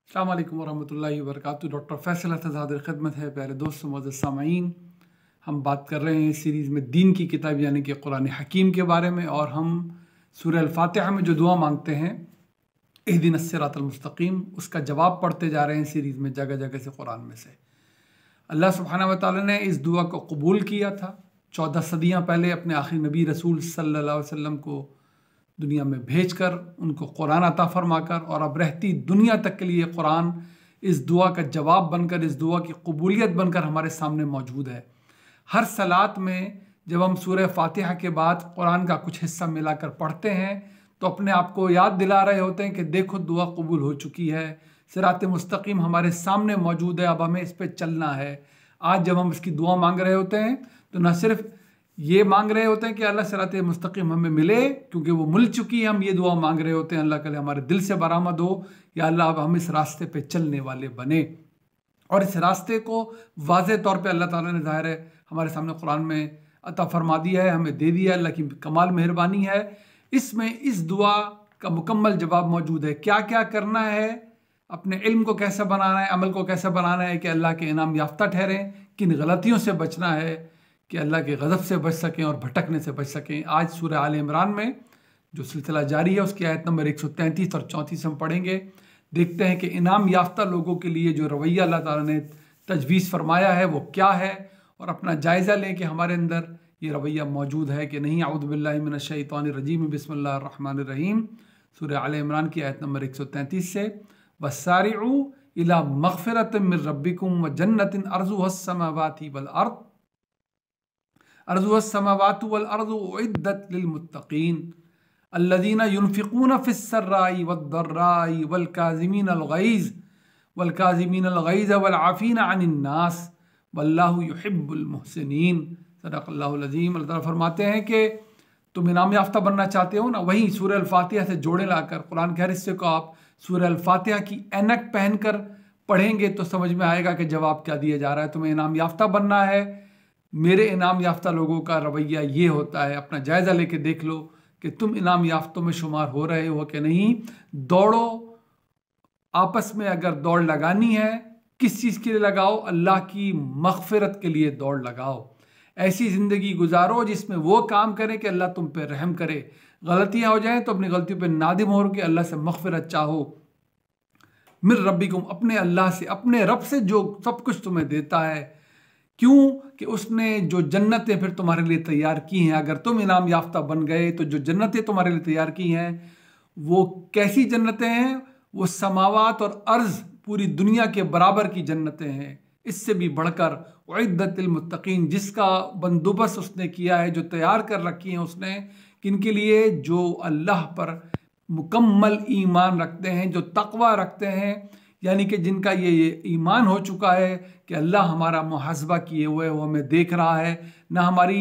अस्सलाम वालेकुम वरहमतुल्लाहि वबरकातुहू। डॉक्टर फैसल हसन ज़ाहिर खिदमत है। प्यारे दोस्तों, मुअज़्ज़ज़ सामाईन, हम बात कर रहे हैं सीरीज़ में दीन की किताब यानी कि कुरान हकीम के बारे में, और हम सूरह अल-फातिहा में जो दुआ मांगते हैं इहदिनस सिरातल मुस्तकीम, उसका जवाब पढ़ते जा रहे हैं सीरीज़ में जगह जगह से कुरान में से। अल्लाह सुब्हानहू व तआला ने इस दुआ को कबूल किया था 14 सदियाँ पहले अपने आखिरी नबी रसूल सल्लल्लाहु अलैहि वसल्लम को दुनिया में भेजकर, उनको कुरान अता फरमाकर, और अब रहती दुनिया तक के लिए कुरान इस दुआ का जवाब बनकर, इस दुआ की कबूलियत बनकर हमारे सामने मौजूद है। हर सलात में जब हम सूरह फातिहा के बाद कुरान का कुछ हिस्सा मिलाकर पढ़ते हैं तो अपने आप को याद दिला रहे होते हैं कि देखो दुआ कबूल हो चुकी है, सिरात मुस्तकीम हमारे सामने मौजूद है, अब हमें इस पर चलना है। आज जब हम इसकी दुआ मांग रहे होते हैं तो न सिर्फ ये मांग रहे होते हैं कि अल्लाह सिरात मुस्तकीम हमें मिले, क्योंकि वो मिल चुकी है, हम ये दुआ मांग रहे होते हैं अल्लाह के लिए हमारे दिल से बरामद हो, या अल्लाह अब हम इस रास्ते पे चलने वाले बने। और इस रास्ते को वाज़े तौर पे अल्लाह ताला ने ज़ाहिर है हमारे सामने कुरान में अता फरमा दिया है, हमें दे दिया है। अल्लाह की कमाल मेहरबानी है। इसमें इस दुआ का मुकम्मल जवाब मौजूद है। क्या क्या करना है, अपने इल्म को कैसे बनाना है, अमल को कैसे बनाना है कि अल्लाह के इनाम याफ्ता ठहरें, किन गलतियों से बचना है कि अल्लाह के गज़ब से बच सकें और भटकने से बच सकें। आज सूरह आल इमरान में जो सिलसिला जारी है उसकी आयत नंबर 133 और 34 हम पढ़ेंगे। देखते हैं कि इनाम याफ्ता लोगों के लिए जो रवैया अल्लाह ताला ने तजवीज़ फरमाया है वो क्या है, और अपना जायज़ा लें कि हमारे अंदर ये रवैया मौजूद है कि नहीं। औज़ु बिल्लाहि मिनश शैतानिर रजीम, बिस्मिल्लाहिर रहमानिर रहीम। सूरह आल इमरान की आयत नंबर 133 से, वसारिउ इला मग़फ़िरतिम मिर रब्बिकुम व जन्नतिन अर्ज़ुहस समावाति वल अर्ज़ अर्ज़ुहस समावातु वल अर्ज़ु उइद्दत लिल मुत्तक़ीन अल्लज़ीना युनफ़िक़ूना फ़िस्सर्राई वद्दर्राई वल काज़िमीनल ग़ैज़ वल आफ़ीना अनिन नास वल्लाहु युहिब्बुल मुहसिनीन। सदक़ल्लाहुल अज़ीम। अल्लाह ताला फरमाते हैं कि तुम इनाम याफ्ता बनना चाहते हो ना, वहीं सूरह अल-फातिहा से जोड़े लाकर कुरान के हर हिस्से को आप सूरह अल-फातिहा की ऐनक पहनकर पढ़ेंगे तो समझ में आएगा कि जवाब क्या दिया जा रहा है। तुम्हें इनाम याफ्ता बनना है, मेरे इनाम याफ्ता लोगों का रवैया ये होता है। अपना जायज़ा लेके देख लो कि तुम इनाम याफ्तों में शुमार हो रहे हो कि नहीं। दौड़ो, आपस में अगर दौड़ लगानी है किस चीज़ के लिए लगाओ, अल्लाह की मग़फ़िरत के लिए दौड़ लगाओ। ऐसी ज़िंदगी गुजारो जिसमें वो काम करें कि अल्लाह तुम पे रहम करे। गलतियाँ हो जाएं तो अपनी गलतियों पे नादिम हो के अल्लाह से मग़फ़िरत चाहो। मिर रब्बिकुम, अपने अल्लाह से, अपने रब से जो सब कुछ तुम्हें देता है। क्यों कि उसने जो जन्नतें फिर तुम्हारे लिए तैयार की हैं, अगर तुम इनाम याफ्ता बन गए तो जो जन्नतें तुम्हारे लिए तैयार की हैं वो कैसी जन्नतें हैं? वो समावात और अर्ज़ पूरी दुनिया के बराबर की जन्नतें हैं, इससे भी बढ़कर उइद्दतिल मुत्तक़ीन, जिसका बंदोबस्त उसने किया है, जो तैयार कर रखी हैं उसने किनके लिए? जो अल्लाह पर मुकम्मल ईमान रखते हैं, जो तक़वा रखते हैं, यानी कि जिनका ये ईमान हो चुका है कि अल्लाह हमारा मुहासबा किए हुए वो हमें देख रहा है, ना हमारी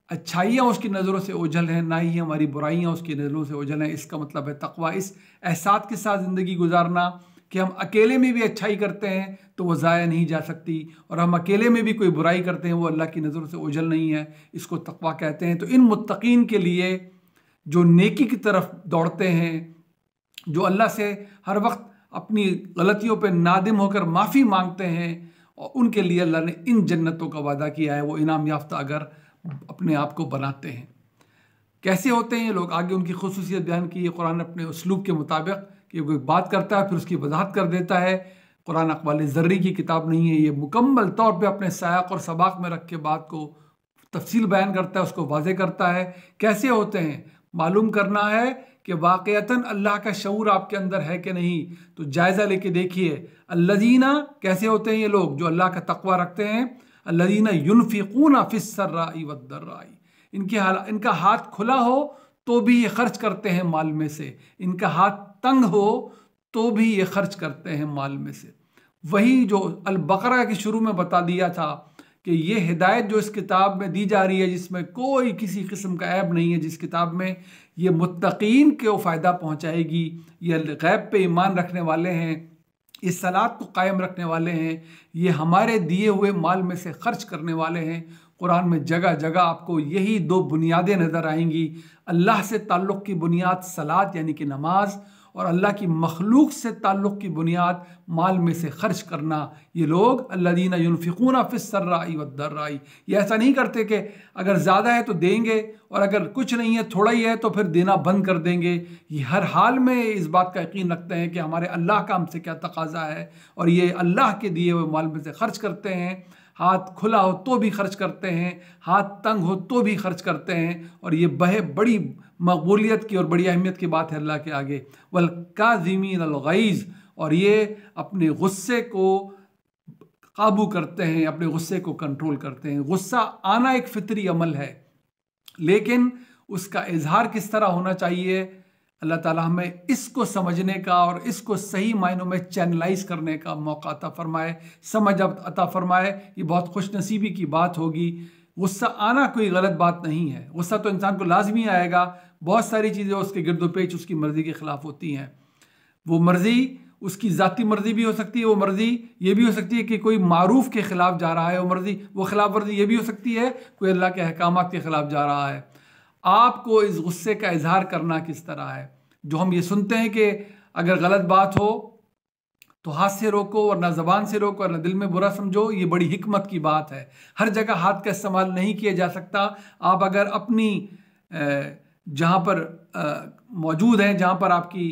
अच्छाइयाँ उसकी नज़रों से ओझल हैं, ना ही हमारी बुराइयाँ उसकी नज़रों से ओझल हैं। इसका मतलब है तक़वा। इस एहसास के साथ ज़िंदगी गुजारना कि हम अकेले में भी अच्छाई करते हैं तो वो ज़ाया नहीं जा सकती, और हम अकेले में भी कोई बुराई करते हैं वो अल्लाह की नज़रों से ओझल नहीं है। इसको तक़वा कहते हैं। तो इन मुत्तक़ीन के लिए जो नेकी की तरफ दौड़ते हैं, जो अल्लाह से हर वक्त अपनी गलतियों पे नादिम होकर माफ़ी मांगते हैं, और उनके लिए अल्लाह ने इन जन्नतों का वादा किया है, वो इनाम याफ्ता अगर अपने आप को बनाते हैं। कैसे होते हैं ये लोग? आगे उनकी खुसूसियत बयान की है कुरान अपने उसलूब के मुताबिक, कि कोई बात करता है फिर उसकी वजाहत कर देता है। कुरान अक़वाल ज़र्री की किताब नहीं है, ये मुकम्मल तौर पे अपने सायाक और सबाक में रख के बात को तफसील बयान करता है, उसको वाज़े करता है। कैसे होते हैं मालूम करना है कि वाक़यतन अल्लाह का शऊर आपके अंदर है कि नहीं, तो जायज़ा लेके देखिए। अल्लज़ीना, कैसे होते हैं ये लोग? जो अल्लाह का तक़वा रखते हैं। अल्लज़ीना युनफ़िक़ूना फ़िस्सर्राई वद्दर्राई, इनका हाथ खुला हो तो भी ये खर्च करते हैं माल में से, इनका हाथ तंग हो तो भी ये खर्च करते हैं माल में से। वही जो अल बकरा के शुरू में बता दिया था कि ये हिदायत जो इस किताब में दी जा रही है, जिसमें कोई किसी किस्म का ऐब नहीं है, जिस किताब में ये मुत्तक़ीन को फ़ायदा पहुँचाएगी, ये गैब पे ईमान रखने वाले हैं, इस सलात को कायम रखने वाले हैं, ये हमारे दिए हुए माल में से खर्च करने वाले हैं। कुरान में जगह जगह आपको यही दो बुनियादें नज़र आएंगी। अल्लाह से ताल्लुक़ की बुनियाद सलात यानी कि नमाज, और अल्लाह की मखलूक से ताल्लुक़ की बुनियाद माल में से खर्च करना। ये लोग अल्लज़ीना युनफ़िक़ूना फ़िस्सर्राई वद्दर्राई, ये ऐसा नहीं करते कि अगर ज़्यादा है तो देंगे और अगर कुछ नहीं है, थोड़ा ही है तो फिर देना बंद कर देंगे। ये हर हाल में इस बात का यकीन रखते हैं कि हमारे अल्लाह का हमसे क्या तकाज़ा है, और ये अल्लाह के दिए हुए माल में से खर्च करते हैं। हाथ खुला हो तो भी खर्च करते हैं, हाथ तंग हो तो भी खर्च करते हैं, और ये बड़ी मकबूलियत की और बड़ी अहमियत की बात है अल्लाह के आगे। वल काज़िमीन अल गैज़, और ये अपने गुस्से को काबू करते हैं, अपने गुस्से को कंट्रोल करते हैं। गुस्सा आना एक फितरी अमल है, लेकिन उसका इजहार किस तरह होना चाहिए, अल्लाह ताला हमें इसको समझने का और इसको सही मायनों में चैनलाइज करने का मौका अता फरमाए, समझ अता फरमाए। ये बहुत खुशनसीबी की बात होगी। गुस्सा आना कोई गलत बात नहीं है, गुस्सा तो इंसान को लाजमी आएगा। बहुत सारी चीज़ें उसके गिरदोपेच उसकी मर्ज़ी के ख़िलाफ़ होती हैं। वो मर्ज़ी उसकी ज़ाती मर्ज़ी भी हो सकती है, वो मर्ज़ी ये भी हो सकती है कि कोई मारूफ के ख़िलाफ़ जा रहा है, वो खिलाफ वर्जी ये भी हो सकती है कोई अल्लाह के अहकामात के ख़िलाफ़ जा रहा है। आपको इस गुस्से का इजहार करना किस तरह है। जो हम ये सुनते हैं कि अगर गलत बात हो तो हाथ से रोको, और ना ज़बान से रोको, और ना दिल में बुरा समझो, ये बड़ी हिकमत की बात है। हर जगह हाथ का इस्तेमाल नहीं किया जा सकता। आप अगर अपनी जहाँ पर मौजूद हैं, जहाँ पर आपकी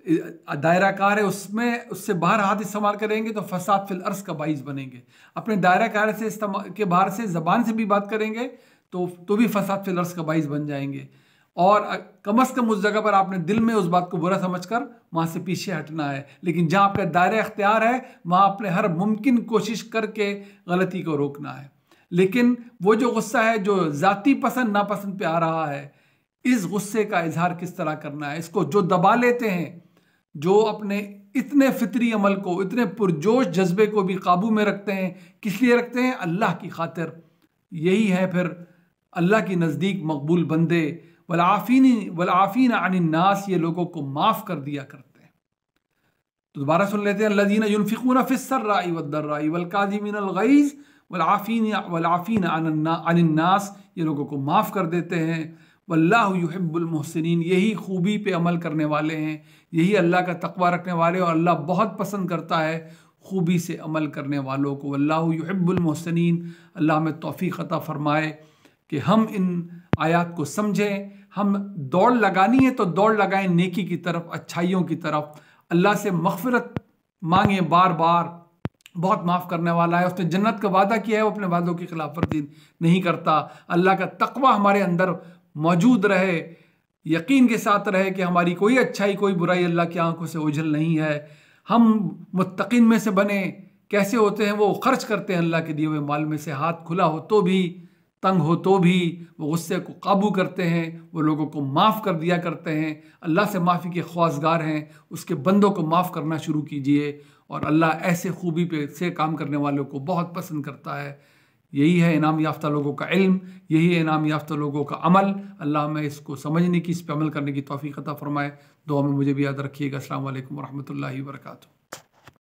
दायरा कार है, उससे बाहर हाथ इस्तेमाल करेंगे तो फसाद फिल अर्ज़ का बाइस बनेंगे। अपने दायरा कार से इस्तेमाल के बाहर से ज़बान से भी बात करेंगे तो भी फसाद फिल अर्ज़ का बाइस बन जाएंगे। और कम अज़ कम उस जगह पर आपने दिल में उस बात को बुरा समझकर वहाँ से पीछे हटना है। लेकिन जहाँ आपका दायरा इख्तियार है, वहाँ आपने हर मुमकिन कोशिश करके गलती को रोकना है। लेकिन वो जो गुस्सा है जो ज़ाती पसंद नापसंद पे आ रहा है, इस गुस्से का इजहार किस तरह करना है। इसको जो दबा लेते हैं, जो अपने इतने फितरी अमल को, इतने पुरजोश जज्बे को भी काबू में रखते हैं, किस लिए रखते हैं? अल्लाह की खातिर। यही है फिर अल्लाह की नज़दीक मकबूल बंदे। वलाफीन अनिन्नास, ये लोगों को माफ़ कर दिया करते हैं। तो दोबारा सुन लेते हैं, अल्लज़ीना युनफ़िक़ूना फ़िस्सर्राई वद्दर्राई वलकाज़िमीनल गैज़ वलाफीन अनिन्नास, ये लोगों को माफ़ कर देते हैं। वल्लाहु युहिब्बुल मुहसिनीन, यही खूबी पे अमल करने वाले हैं, यही अल्लाह का तक़वा रखने वाले, और अल्लाह बहुत पसंद करता है खूबी से अमल करने वालों को। वल्लाहु युहिब्बुल मुहसिनीन, अल्लाह हमें तौफ़ीक़ अता फ़रमाए कि हम इन आयात को समझें। हम दौड़ लगानी है तो दौड़ लगाएं नेकी की तरफ, अच्छाइयों की तरफ। अल्लाह से मग़फ़िरत मांगें बार बार, बहुत माफ़ करने वाला है। उसने जन्नत का वादा किया है, वो अपने वादों की खिलाफ वर्जी नहीं करता। अल्लाह का तक़वा हमारे अंदर मौजूद रहे, यकीन के साथ रहे कि हमारी कोई अच्छाई कोई बुराई अल्लाह की आंखों से ओझल नहीं है। हम मुत्तक़ीन में से बने। कैसे होते हैं? वो खर्च करते हैं अल्लाह के दिए हुए माल में से, हाथ खुला हो तो भी, तंग हो तो भी, वो गुस्से को काबू करते हैं, वो लोगों को माफ़ कर दिया करते हैं। अल्लाह से माफ़ी के ख्वासगार हैं, उसके बंदों को माफ़ करना शुरू कीजिए, और अल्लाह ऐसे खूबी पे से काम करने वालों को बहुत पसंद करता है। यही है इनाम याफ्ता लोगों का इल्म, यही है इनाम याफ्ता लोगों का अमल। अल्लाह हमें इसको समझने की, इस पर अमल करने की तौफ़ीक़ अता फ़रमाए। दुआ में मुझे भी याद रखिएगा। अस्सलामु अलैकुम व रहमतुल्लाहि व बरकातुहू।